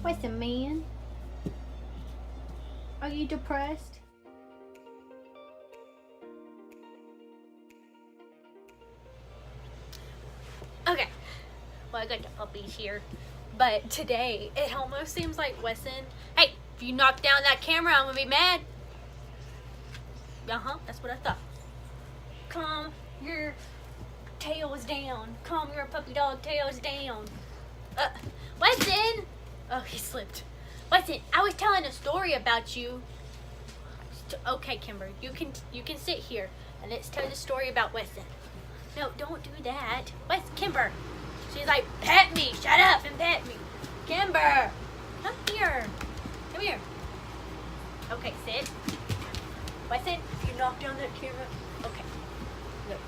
What's the man? Are you depressed? Okay, well, I got the puppies here, but today it almost seems like Wesson. Hey, if you knock down that camera, I'm gonna be mad. That's what I thought. Calm your tails down. Calm your puppy dog tails down. Wesson! Oh, he slipped. Wesson, I was telling a story about you. Okay, Kimber, you can sit here and let's tell the story about Wesson. No, don't do that. What's Kimber? She's like, pet me. Shut up and pet me. Kimber, come here. Come here. Okay, sit. Wesson, you knock down that camera. Okay. Look.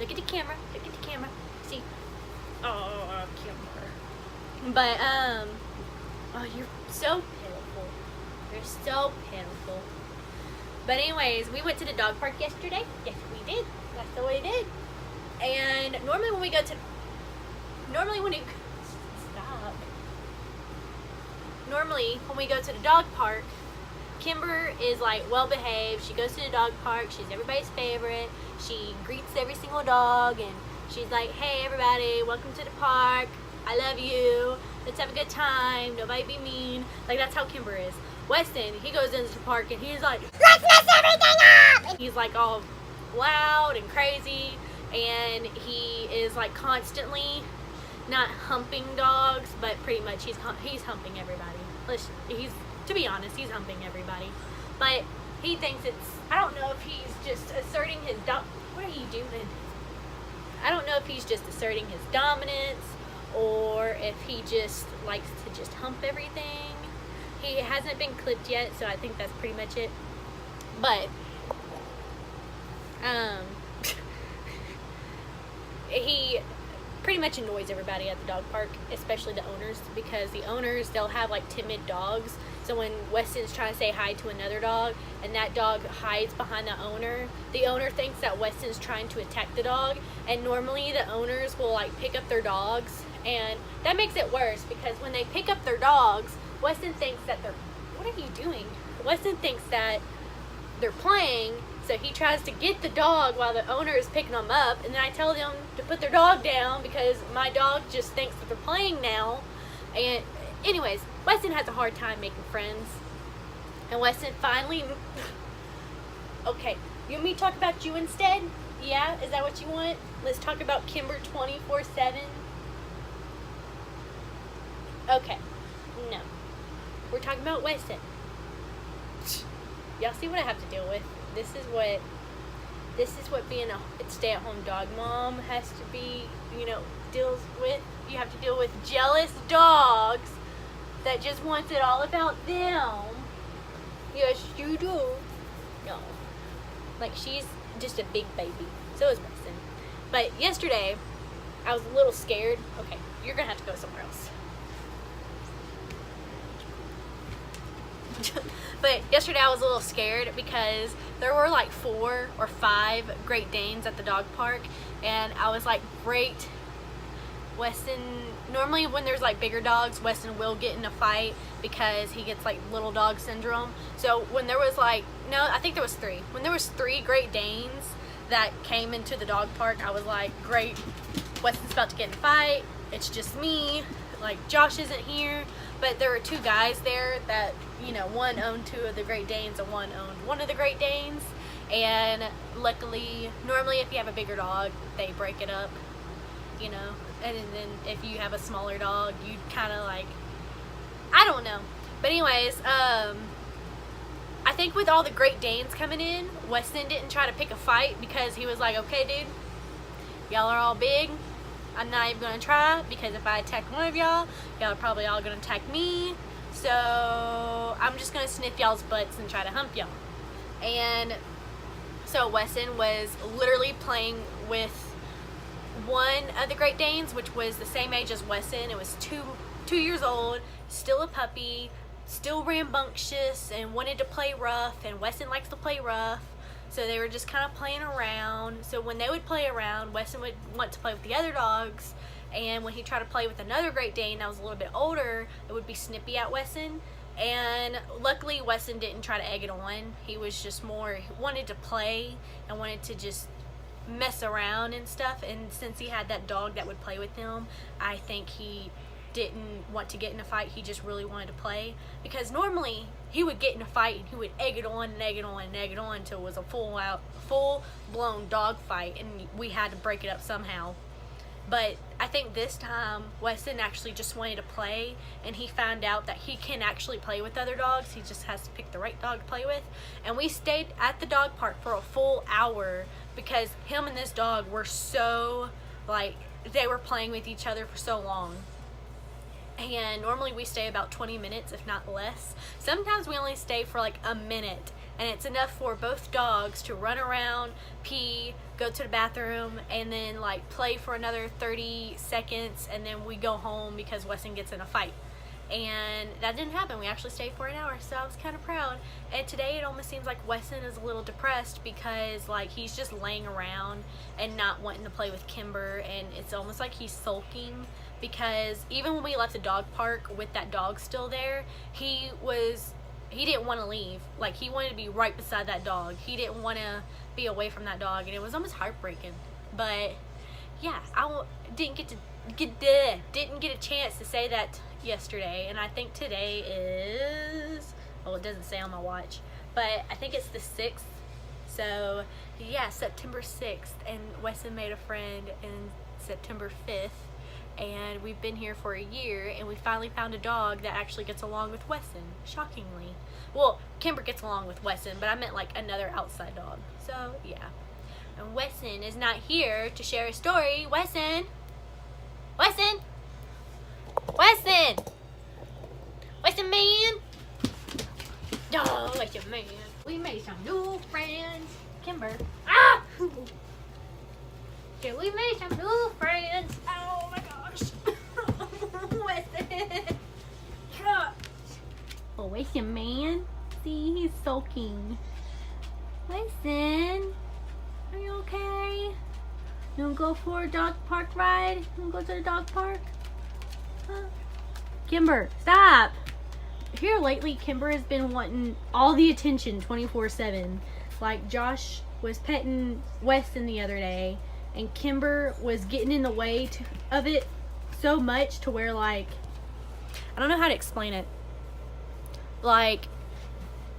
Look at the camera. Look at the camera. See? Oh, Kimber. But, oh, you're so pitiful. You're so pitiful. But anyways, we went to the dog park yesterday. Yes, we did. That's the way we did. And normally when we go to the dog park, Kimber is like well behaved. She goes to the dog park. She's everybody's favorite. She greets every single dog and she's like, hey everybody, welcome to the park. I love you. Let's have a good time. Nobody be mean. Like, that's how Kimber is. Weston, he goes into the park and he's like, let's mess everything up! He's like all loud and crazy, and he is like constantly not humping dogs, but pretty much he's humping everybody. To be honest, he's humping everybody. But he thinks it's, I don't know if he's just asserting his what are you doing? I don't know if he's just asserting his dominance or if he just likes to just hump everything. He hasn't been clipped yet, so I think that's pretty much it. But he pretty much annoys everybody at the dog park, especially the owners, because the owners, they'll have like timid dogs. So when Weston's trying to say hi to another dog and that dog hides behind the owner thinks that Weston's trying to attack the dog, and normally the owners will like pick up their dogs, and that makes it worse because when they pick up their dogs, Weston thinks that what are you doing? Weston thinks that they're playing, so he tries to get the dog while the owner is picking them up, and then I tell them to put their dog down because my dog just thinks that they're playing now. And anyways, Weston has a hard time making friends, and Weston finally, okay, you want me to talk about you instead? Yeah, is that what you want? Let's talk about Kimber 24/7. Okay, no. We're talking about Weston. Y'all see what I have to deal with? This is what being a stay-at-home dog mom has to be, deals with. You have to deal with jealous dogs that just wants it all about them. Yes, you do. No. Like, she's just a big baby. So is Weston. But yesterday, I was a little scared. Okay, you're gonna have to go somewhere else. But yesterday I was a little scared because there were like 4 or 5 Great Danes at the dog park, and I was like, great, Weston, normally when there's like bigger dogs, Weston will get in a fight because he gets like little dog syndrome. So when there was like, no, I think there was 3. When there was 3 Great Danes that came into the dog park, I was like, great, Weston's about to get in a fight. It's just me. Like, Josh isn't here. But there were 2 guys there that, one owned 2 of the Great Danes and one owned 1 of the Great Danes. And luckily, normally if you have a bigger dog, they break it up, and then if you have a smaller dog, you kind of like, I don't know. But anyways, I think with all the Great Danes coming in, Weston didn't try to pick a fight because he was like, okay, dude, y'all are all big. I'm not even going to try, because if I attack one of y'all are probably all going to attack me. So I'm just going to sniff y'all's butts and try to hump y'all. And so Weston was literally playing with one of the Great Danes, which was the same age as Weston. It was 2 years old, still a puppy, still rambunctious and wanted to play rough, and Weston likes to play rough. So they were just kind of playing around. So when they would play around, Weston would want to play with the other dogs, and when he tried to play with another Great Dane that was a little bit older, it would be snippy at Wesson. And luckily Wesson didn't try to egg it on. He was just more, he wanted to play and wanted to just mess around and stuff. And since he had that dog that would play with him, I think he didn't want to get in a fight. He just really wanted to play, because normally he would get in a fight and he would egg it on and egg it on and egg it on until it was a full blown dog fight, and we had to break it up somehow. But I think this time Wesson actually just wanted to play, and he found out that he can actually play with other dogs. He just has to pick the right dog to play with. And we stayed at the dog park for a full hour because him and this dog were so, like, they were playing with each other for so long. And normally we stay about 20 minutes, if not less. Sometimes we only stay for like a minute, and it's enough for both dogs to run around, pee, go to the bathroom, and then like play for another 30 seconds, and then we go home because Wesson gets in a fight. And that didn't happen. We actually stayed for an hour, so I was kind of proud. And today it almost seems like Wesson is a little depressed because like he's just laying around and not wanting to play with Kimber, and it's almost like he's sulking, because even when we left the dog park with that dog still there, he didn't want to leave. Like, he wanted to be right beside that dog. He didn't want to be away from that dog, and it was almost heartbreaking. But yeah, I didn't get a chance to say that yesterday, and I think today is, well, it doesn't say on my watch, but I think it's the 6th. So yeah, September 6th, and Wesson made a friend in September 5th, and we've been here for a year, and we finally found a dog that actually gets along with Wesson, shockingly. Well, Kimber gets along with Wesson, but I meant like another outside dog. So yeah, and Wesson is not here to share a story. Wesson! Wesson! Wesson! Wesson, man! Oh, Wesson, man. We made some new friends. Kimber. Ah! Yeah, we made some new friends. Oh my gosh. Wesson. Oh, Wesson, man. See, he's sulking. Wesson, are you okay? You wanna go for a dog park ride? You wanna go to the dog park? Huh? Kimber, stop! Here lately, Kimber has been wanting all the attention 24/7. Like, Josh was petting Weston the other day, and Kimber was getting in the way of it so much to where, like, I don't know how to explain it. Like,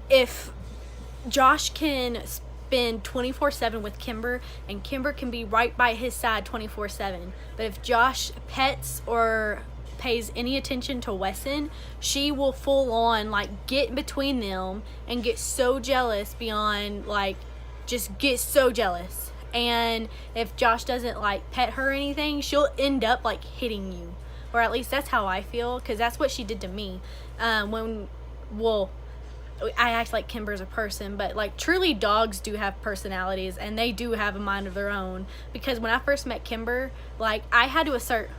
if Josh can spend 24/7 with Kimber, and Kimber can be right by his side 24/7, but if Josh pets or pays any attention to Wesson, she will full on like get in between them and get so jealous beyond, like, just get so jealous. And if Josh doesn't like pet her or anything, she'll end up like hitting you, or at least that's how I feel, because that's what she did to me. I act like Kimber's a person, but like truly dogs do have personalities, and they do have a mind of their own. Because when I first met Kimber, like, I had to assert,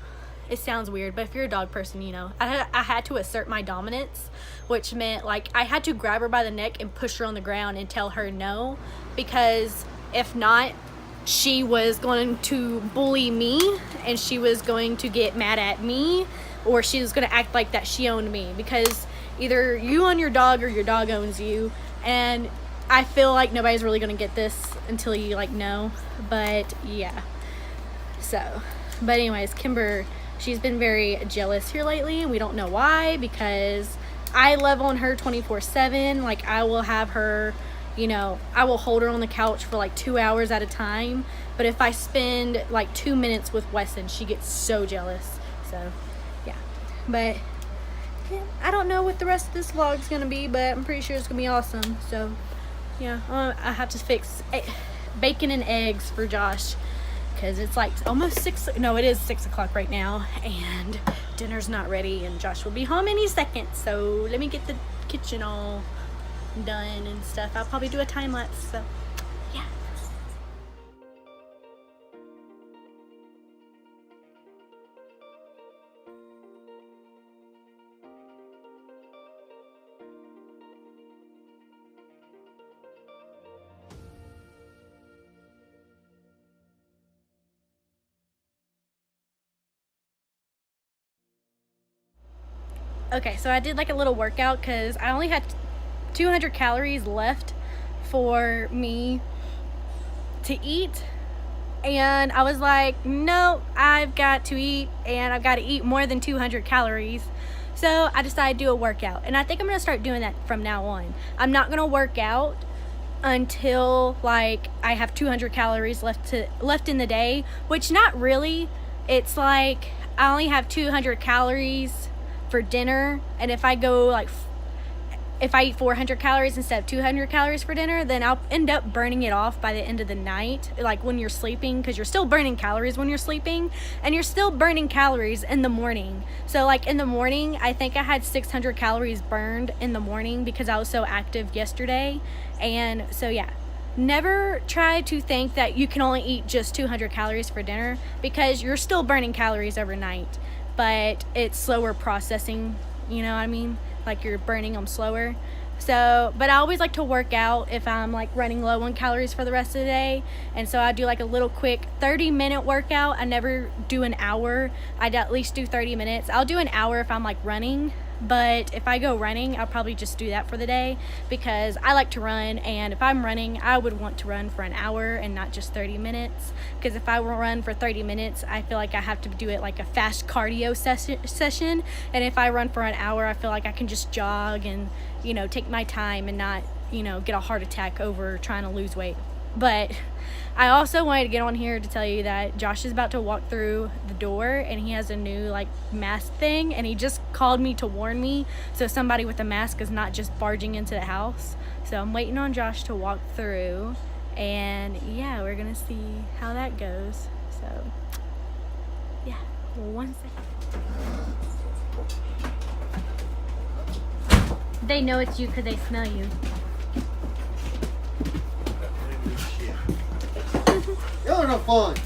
it sounds weird, but if you're a dog person, you know, I had to assert my dominance, which meant like I had to grab her by the neck and push her on the ground and tell her no, because if not, she was going to bully me, and she was going to get mad at me, or she was going to act like that she owned me, because either you own your dog or your dog owns you. And I feel like nobody's really going to get this until you like know. But yeah, so, but anyways, Kimber, she's been very jealous here lately, and we don't know why, because I love on her 24/7. Like, I will have her, you know, I will hold her on the couch for like 2 hours at a time, but if I spend like 2 minutes with Wesson, she gets so jealous. So yeah, but yeah, I don't know what the rest of this vlog's gonna be, but I'm pretty sure it's gonna be awesome. So yeah, I have to fix bacon and eggs for Josh, because it's like almost 6, no, it is 6 o'clock right now, and dinner's not ready, and Josh will be home any second. So let me get the kitchen all done and stuff. I'll probably do a time lapse. So Okay, so I did like a little workout because I only had 200 calories left for me to eat. And I was like, no, I've got to eat, and I've got to eat more than 200 calories. So I decided to do a workout. And I think I'm going to start doing that from now on. I'm not going to work out until like I have 200 calories left in the day, which not really. It's like I only have 200 calories for dinner, and if I go like if I eat 400 calories instead of 200 calories for dinner, then I'll end up burning it off by the end of the night, like when you're sleeping, because you're still burning calories when you're sleeping, and you're still burning calories in the morning. So like in the morning, I think I had 600 calories burned in the morning because I was so active yesterday. And so yeah, never try to think that you can only eat just 200 calories for dinner, because you're still burning calories overnight, but it's slower processing, you know what I mean? Like you're burning them slower. So, but I always like to work out if I'm like running low on calories for the rest of the day. And so I do like a little quick 30-minute workout. I never do an hour. I'd at least do 30 minutes. I'll do an hour if I'm like running, but if I go running, I'll probably just do that for the day, because I like to run, and if I'm running, I would want to run for an hour and not just 30 minutes, because if I run for 30 minutes, I feel like I have to do it like a fast cardio session, and if I run for an hour, I feel like I can just jog and, you know, take my time and not, you know, get a heart attack over trying to lose weight. But I also wanted to get on here to tell you that Josh is about to walk through the door, and he has a new like mask thing, and he just called me to warn me, so somebody with a mask is not just barging into the house. So I'm waiting on Josh to walk through, and yeah, we're gonna see how that goes. So yeah, 1 second. They know it's you because they smell you. Y'all are no fun.